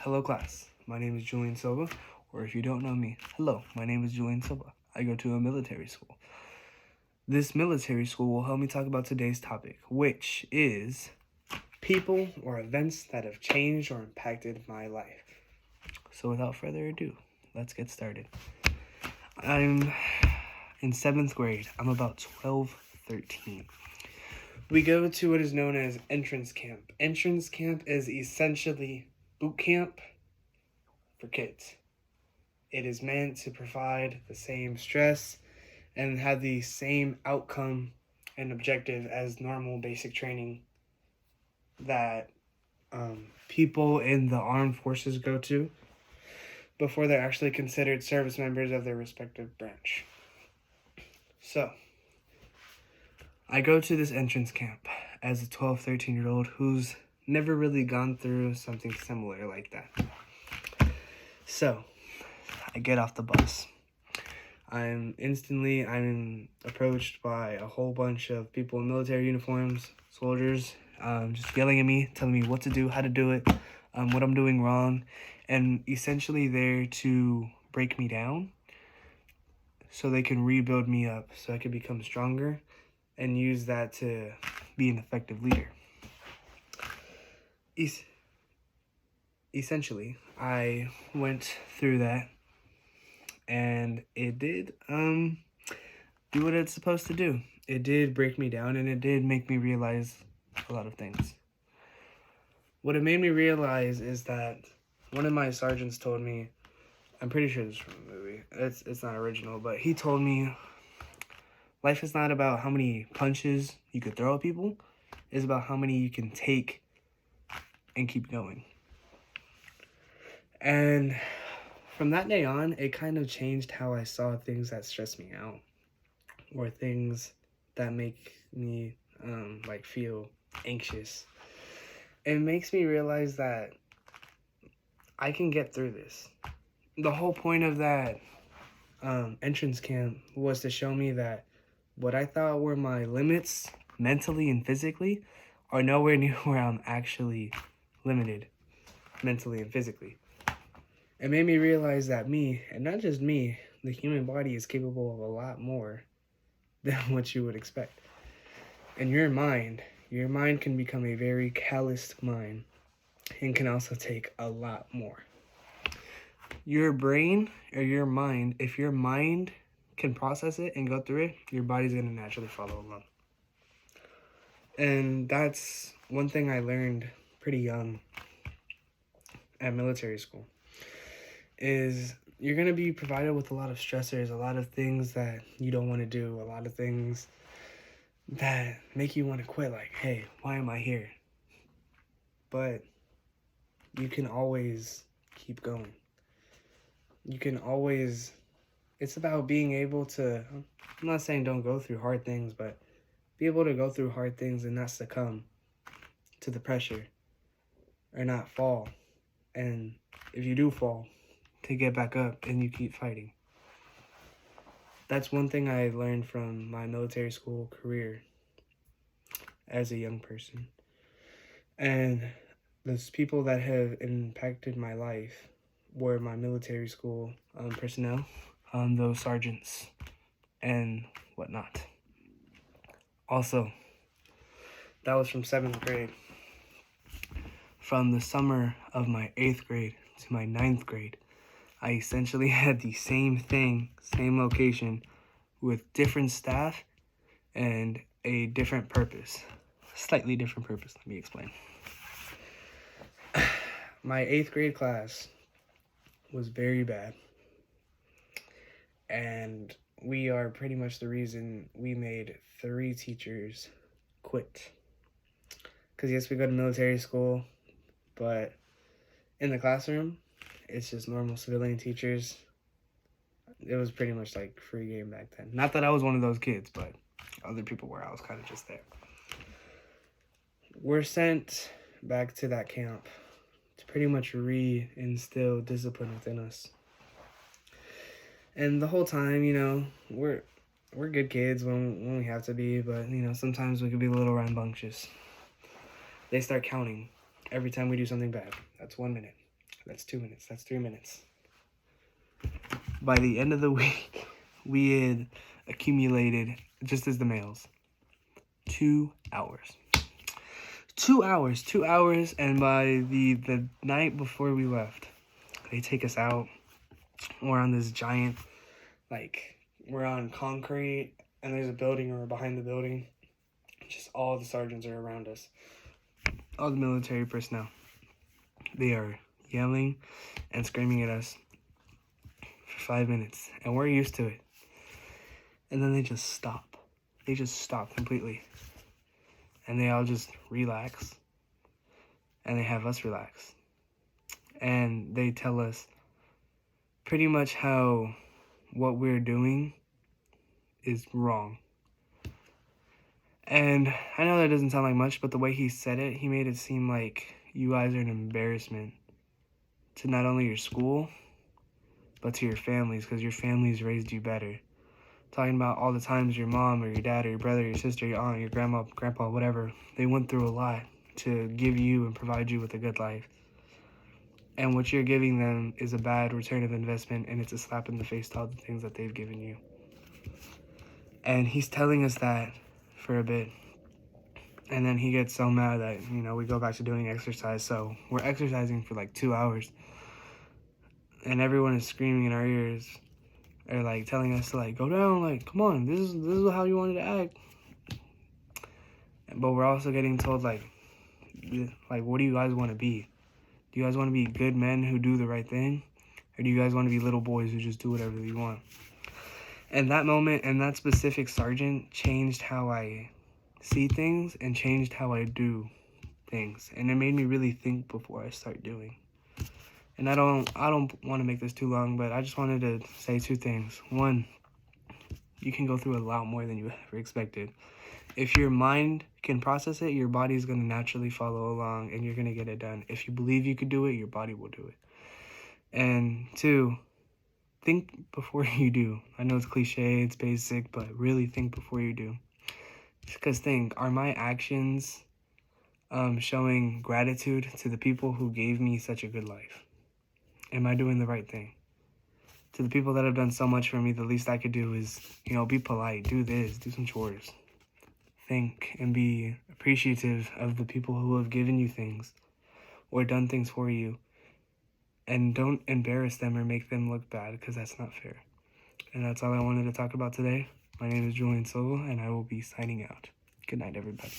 Hello class, my name is Julian Silva, or if you don't know me, hello, my name is Julian Silva. I go to a military school. This military school will help me talk about today's topic, which is people or events that have changed or impacted my life. So without further ado, let's get started. I'm in 7th grade. I'm about 12, 13. We go to what is known as entrance camp. Entrance camp is essentially boot camp for kids. It is meant to provide the same stress and have the same outcome and objective as normal basic training that people in the armed forces go to before they're actually considered service members of their respective branch. So, I go to this entrance camp as a 12, 13-year-old who's never really gone through something similar like that. So, I get off the bus. I'm approached by a whole bunch of people in military uniforms, soldiers, just yelling at me, telling me what to do, how to do it, what I'm doing wrong, and essentially there to break me down so they can rebuild me up so I can become stronger and use that to be an effective leader. Essentially, I went through that, and it did do what it's supposed to do. It did break me down, and it did make me realize a lot of things. What it made me realize is that one of my sergeants told me, I'm pretty sure this is from a movie, it's not original, but he told me life is not about how many punches you could throw at people, it's about how many you can take and keep going. And from that day on, it kind of changed how I saw things that stress me out or things that make me feel anxious. It makes me realize that I can get through this. The whole point of that entrance camp was to show me that what I thought were my limits mentally and physically are nowhere near where I'm actually limited mentally and physically. It made me realize that me, and not just me, the human body is capable of a lot more than what you would expect. And your mind can become a very calloused mind and can also take a lot more. Your brain or your mind, if your mind can process it and go through it, your body's going to naturally follow along. And that's one thing I learned pretty young at military school, is you're going to be provided with a lot of stressors, a lot of things that you don't want to do, a lot of things that make you want to quit, like, hey, why am I here? But you can always keep going. You can always, it's about being able to, I'm not saying don't go through hard things, but be able to go through hard things and not succumb to the pressure or not fall. And if you do fall, to get back up and you keep fighting. That's one thing I learned from my military school career as a young person. And those people that have impacted my life were my military school personnel, those sergeants and whatnot. Also, that was from 7th grade. From the summer of my 8th grade to my 9th grade, I essentially had the same thing, same location, with different staff and a different purpose. Slightly different purpose, let me explain. My 8th grade class was very bad. And we are pretty much the reason we made 3 teachers quit. Because yes, we go to military school, but in the classroom, it's just normal civilian teachers. It was pretty much like free game back then. Not that I was one of those kids, but other people were. I was kind of just there. We're sent back to that camp to pretty much re-instill discipline within us. And the whole time, you know, we're good kids when we have to be, but, you know, sometimes we could be a little rambunctious. They start counting every time we do something bad. That's 1 minute. That's 2 minutes. That's 3 minutes. By the end of the week, we had accumulated, just as the males, 2 hours. 2 hours. 2 hours, and by the night before we left, they take us out. We're on this giant, like, we're on concrete, and there's a building, or we're behind the building. Just all the sergeants are around us. All the military personnel. They are yelling and screaming at us for 5 minutes, and we're used to it. And then they just stop. They just stop completely. And they all just relax. And they have us relax. And they tell us pretty much how what we're doing is wrong. And I know that doesn't sound like much, but the way he said it, he made it seem like you guys are an embarrassment to not only your school, but to your families, because your families raised you better. Talking about all the times your mom or your dad or your brother, your sister, your aunt, your grandma, grandpa, whatever, they went through a lot to give you and provide you with a good life. And what you're giving them is a bad return of investment, and it's a slap in the face to all the things that they've given you. And he's telling us that for a bit. And then he gets so mad that, we go back to doing exercise. So we're exercising for like 2 hours. And everyone is screaming in our ears, or like telling us to like go down, like, come on, this is how you wanted to act. But we're also getting told like what do you guys want to be? Do you guys want to be good men who do the right thing? Or do you guys want to be little boys who just do whatever you want? And that moment and that specific sergeant changed how I see things and changed how I do things. And it made me really think before I start doing. And I don't want to make this too long, but I just wanted to say 2 things. 1, you can go through a lot more than you ever expected. If your mind can process it, your body's going to naturally follow along, and you're going to get it done. If you believe you could do it, your body will do it. And 2, think before you do. I know it's cliche, it's basic, but really think before you do. Because think, are my actions showing gratitude to the people who gave me such a good life? Am I doing the right thing? To the people that have done so much for me, the least I could do is, be polite, do this, do some chores. Think and be appreciative of the people who have given you things or done things for you. And don't embarrass them or make them look bad, because that's not fair. And that's all I wanted to talk about today. My name is Julian Silva, and I will be signing out. Good night, everybody.